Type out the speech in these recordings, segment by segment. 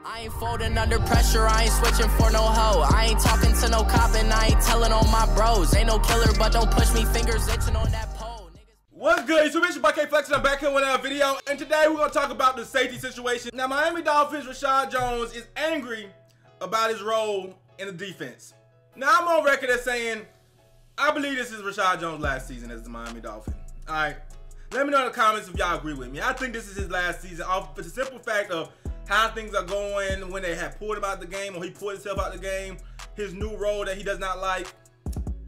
I ain't folding under pressure, I ain't switching for no hoe. I ain't talking to no cop and I ain't telling on my bros. Ain't no killer, but don't push me, fingers itching on that pole. What's good? It's your bitch by K-Flex and I'm back here with another video. And today we're going to talk about the safety situation. Now, Miami Dolphins RESHAD Jones is angry about his role in the defense. Now, I'm on record as saying, I believe this is RESHAD Jones' last season as the Miami Dolphin. Alright, let me know in the comments if y'all agree with me. I think this is his last season off for the simple fact of how things are going when they have pulled him out the game or he pulled himself out the game, his new role that he does not like.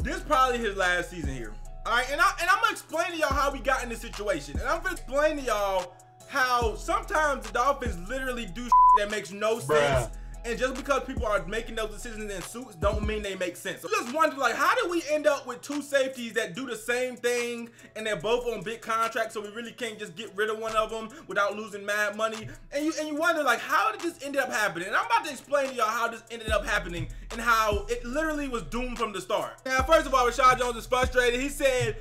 This is probably his last season here. Alright, and I'm gonna explain to y'all how we got in this situation. And I'm gonna explain to y'all how sometimes the Dolphins literally do shit that makes no sense. And just because people are making those decisions in suits don't mean they make sense. So just wonder, like, how did we end up with two safeties that do the same thing and they're both on big contracts, so we really can't just get rid of one of them without losing mad money? And you wonder, like, how did this end up happening? And I'm about to explain to y'all how this ended up happening and how it literally was doomed from the start. Now, first of all, RESHAD Jones is frustrated. He said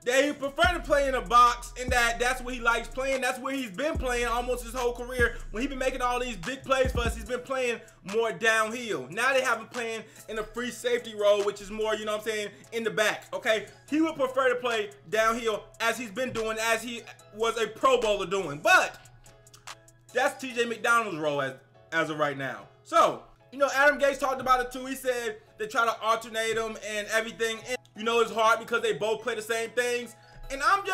that he prefer to play in a box and that's where he likes playing. That's where he's been playing almost his whole career. When he's been making all these big plays for us, he's been playing more downhill. Now they have him playing in a free safety role, which is more, you know what I'm saying, in the back, okay? He would prefer to play downhill as he's been doing, as he was a Pro Bowler doing. But that's TJ McDonald's role as of right now. So, you know, Adam Gates talked about it too. He said they try to alternate them and everything. And you know, it's hard because they both play the same things. And I'm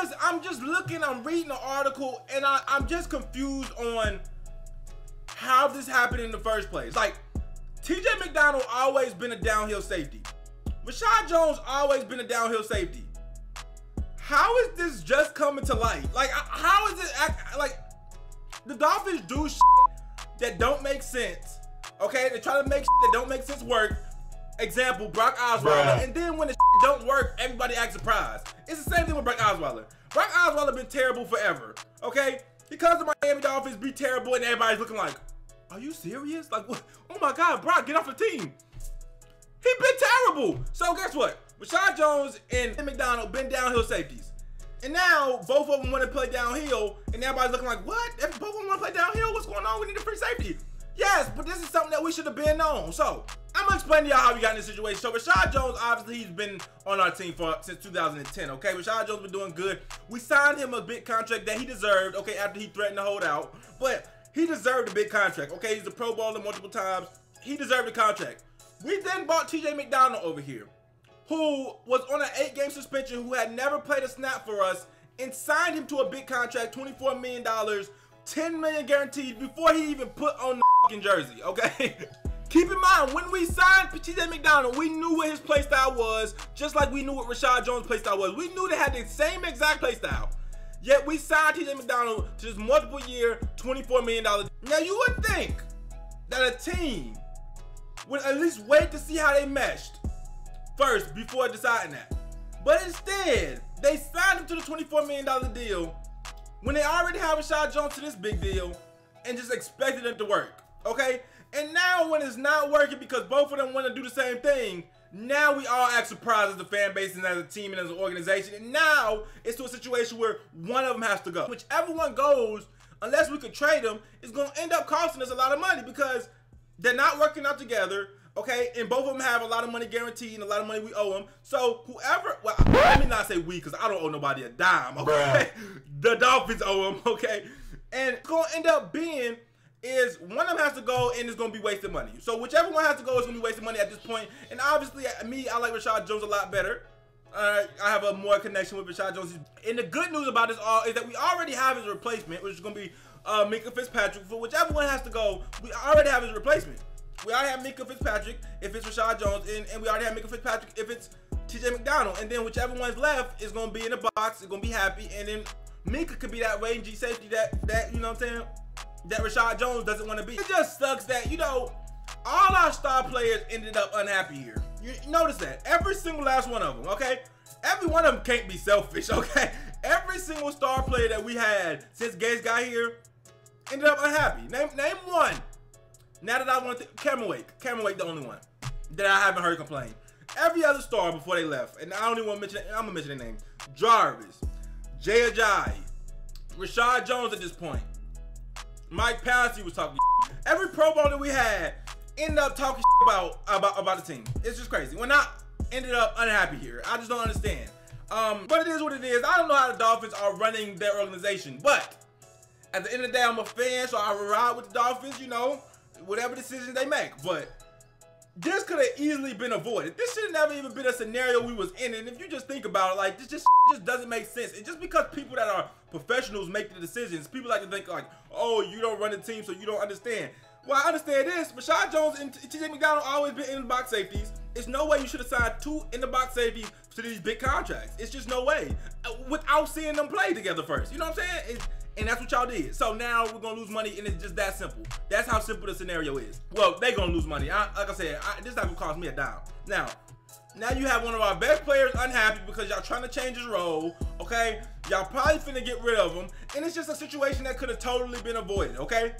just looking, I'm reading the article, and I'm just confused on how this happened in the first place. Like, TJ McDonald always been a downhill safety. RESHAD Jones always been a downhill safety. How is this just coming to light? Like, how is it like the Dolphins do shit that don't make sense? Okay, they try to make shit that don't make sense work. Example, Brock Osweiler. And then when the shit don't work, everybody acts surprised. It's the same thing with Brock Osweiler. Brock Osweiler been terrible forever, okay? He comes to Miami Dolphins, be terrible, and everybody's looking like, are you serious? Like, what? Oh my God, Brock, get off the team. He been terrible. So guess what? RESHAD Jones and McDonald been downhill safeties. And now, both of them want to play downhill, and everybody's looking like, what? If both of them want to play downhill, what's going on? We need a free safety. Yes, but this is something that we should have been on. So, I'm gonna explain to y'all how we got in this situation. So, RESHAD Jones, obviously, he's been on our team since 2010, okay? RESHAD Jones been doing good. We signed him a big contract that he deserved, okay, after he threatened to hold out. But he deserved a big contract, okay? He's a Pro Bowler multiple times. He deserved a contract. We then bought TJ McDonald over here, who was on an 8-game suspension, who had never played a snap for us, and signed him to a big contract, $24 million, $10 million guaranteed before he even put on the fucking jersey, okay? Keep in mind, when we signed TJ McDonald, we knew what his play style was, just like we knew what RESHAD Jones' play style was. We knew they had the same exact play style. Yet we signed TJ McDonald to this multiple year, $24 million. Now you would think that a team would at least wait to see how they meshed first before deciding that. But instead, they signed him to the $24 million deal when they already have RESHAD Jones to this big deal and just expected it to work, okay? And now when it's not working because both of them want to do the same thing, now we all act surprised as a fan base and as a team and as an organization. And now it's to a situation where one of them has to go. Whichever one goes, unless we could trade them, is going to end up costing us a lot of money because they're not working out together, okay? And both of them have a lot of money guaranteed and a lot of money we owe them. So whoever, well, let me not say we because I don't owe nobody a dime, okay? The Dolphins owe them, okay? And it's going to end up being is one of them has to go and it's going to be wasted money. So whichever one has to go is going to be wasted money at this point. And obviously, I like RESHAD Jones a lot better. I have a more connection with RESHAD Jones. And the good news about this all is that we already have his replacement, which is going to be Minkah Fitzpatrick. For whichever one has to go, we already have his replacement. We already have Minkah Fitzpatrick if it's RESHAD Jones, and we already have Minkah Fitzpatrick if it's TJ McDonald. And then whichever one's left is going to be in the box, it's going to be happy, and then Minkah could be that rangy safety that you know what I'm saying, that RESHAD Jones doesn't want to be. It just sucks that, you know, all our star players ended up unhappy here. You notice that. Every single last one of them, okay? Every one of them can't be selfish, okay? Every single star player that we had since Gates got here ended up unhappy. Name one. Now that I want to, Cameron Wake the only one that I haven't heard complain. Every other star before they left, and I don't even want to mention, I'm going to mention their name. Jarvis, Jay Ajayi, RESHAD Jones at this point. Mike Pouncey was talking. Every Pro Bowl that we had ended up talking about the team. It's just crazy. We're not ended up unhappy here. I just don't understand. But it is what it is. I don't know how the Dolphins are running their organization, but at the end of the day, I'm a fan, so I ride with the Dolphins, you know, whatever decisions they make. But this could have easily been avoided. This should have never even been a scenario we was in. And if you just think about it, like, this just doesn't make sense. And just because people that are professionals make the decisions, people like to think like, oh, you don't run the team, so you don't understand. Well, I understand this. RESHAD Jones and TJ McDonald always been in the box safeties. There's no way you should have signed 2 in the box safeties to these big contracts. It's just no way. Without seeing them play together first. You know what I'm saying? And that's what y'all did. So now we're gonna lose money, and it's just that simple. That's how simple the scenario is. Well, they gonna lose money. Like I said, this is not gonna cost me a dime. Now you have one of our best players unhappy because y'all trying to change his role, okay? Y'all probably finna get rid of him, and it's just a situation that could have totally been avoided, okay?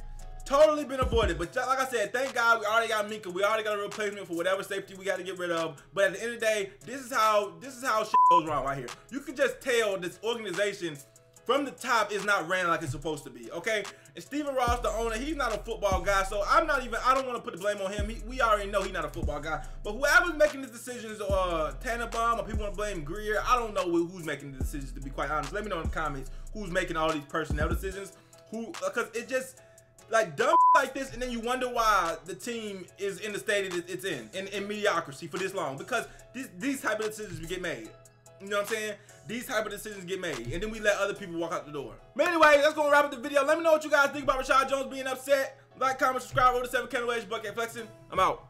Totally been avoided. But like I said, thank God we already got Minka. We already got a replacement for whatever safety we got to get rid of. But at the end of the day, this is how shit goes wrong right here. You can just tell this organization from the top is not ran like it's supposed to be, okay? And Stephen Ross, the owner, he's not a football guy, so I don't want to put the blame on him. We already know he's not a football guy. But whoever's making the decisions, Tannenbaum, or people want to blame Greer, I don't know who's making the decisions, to be quite honest. Let me know in the comments who's making all these personnel decisions. Because it just, like, dumb like this, and then you wonder why the team is in the state it's in mediocrity for this long. Because these type of decisions get made. You know what I'm saying? These type of decisions get made, and then we let other people walk out the door. But anyway, that's gonna wrap up the video. Let me know what you guys think about RESHAD Jones being upset. Like, comment, subscribe, over to 7 Kenny Bucket Flexing. I'm out.